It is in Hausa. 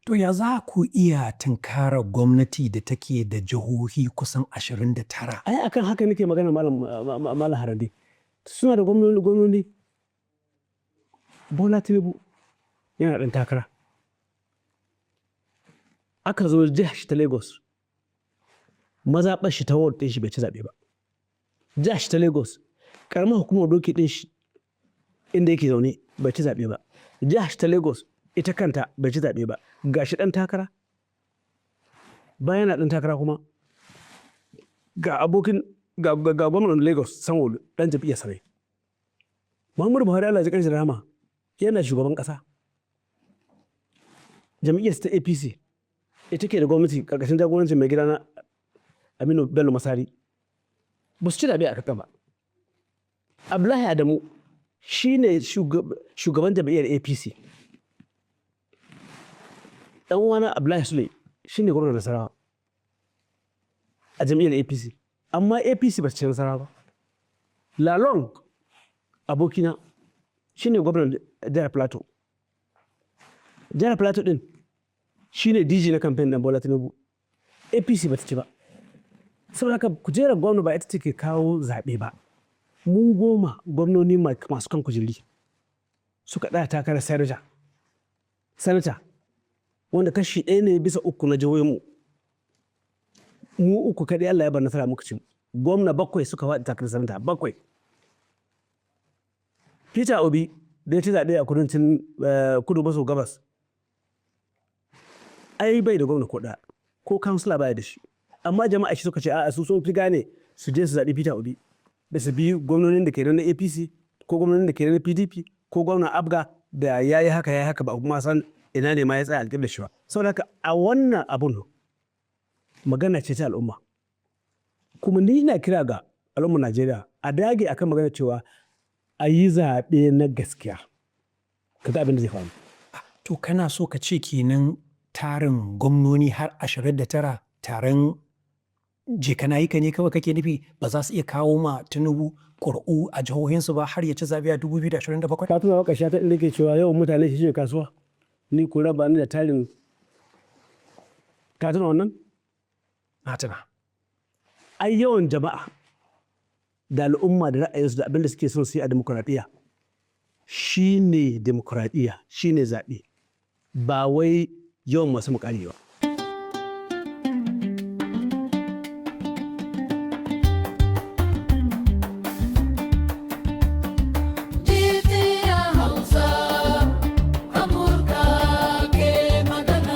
To ya za ku iya tunkarar gwamnati da take da jihohi kusan 29? Ai akan haka nake magana Malam Harande. Suna da gwamnoni. Bola Tinubu yana ɗan takara. Aka zo jihar shi ta Lagos. Mazaɓar shi ta ward ɗin shi bai ci zaɓe ba. Jihar shi ta Lagos. Ƙaramar hukumar doki ɗin shi inda yake zaune bai ci zaɓe ba. Jihar shi ta Lagos ita kanta bai ci zaɓe ba. Ga shi ɗan takara. Bayan yana ɗan takara kuma ga gwamnan Lagos Sanwo ɗan jam'iyyar Sarai. Muhammadu Buhari Allah ya ji rahama yana shugaban ƙasa. Jam'iyyar ta APC ita ke da gwamnati ƙarƙashin jagorancin mai gidana Aminu Bello Masari. Ba su ci zaɓe a ƙasa ba. Abdullahi Adamu shi ne shugaban jam'iyyar APC. Ɗan uwana Abdullahi Sule shi ne gwamnan Nasarawa a jam'iyyar APC. Amma APC ba su ci nasara ba. Lalong abokina shi ne gwamnan jihar Plateau. Jihar Plateau ɗin shi ne DG na kamfen ɗan Bola Tinubu. APC ba ta ci ba. Saboda haka kujerar gwamna ba ita take kawo zaɓe ba. Mun goma gwamnoni masu kan kujeri suka ɗaya takarar sanata wanda kashi 1/3 na jihohinmu. Mu uku kaɗai Allah ya bar nasara muka ci. Gwamna 7 suka faɗi takarar sanata 7. Peter Obi da ya ci zaɓe a kudancin kudu maso gabas. Ai bai da gwamna ko ɗaya ko kansila baya da shi. Amma jama'a shi suka ce a'a su sun fi gane su je su zaɓi Peter Obi da su bi gwamnonin da ke na APC ko gwamnonin da ke na PDP ko gwamnan Abga da ya yi haka ba kuma san ina ne ma ya tsaya alƙiblar shi ba. Saboda haka a wannan abun magana ce ta al'umma. Kuma ni ina kira ga al'ummar Najeriya a dage akan magana cewa a yi zaɓe na gaskiya. Ka ga abin da zai faru. To kana so ka ce kenan tarin gwamnoni har 29 taron je-kana-yi-ka ne kawai kake nufi ba za su iya kawo ma Tinubu ƙuri'u a jihohinsu ba har ya ci zaɓe a 2027? Ka tuna ƙarshe ta inda ke cewa yawan mutane shi ne kasuwa. Ni ko raba ni da tarin. Ka tuna wannan? Na tuna. Ai yawan jama'a da al'umma da ra'ayinsu da abin da suke son su yi a demokaradiyya shi ne demokaradiyya, shi ne zaɓe. Ba wai yawan masu muƙami ba.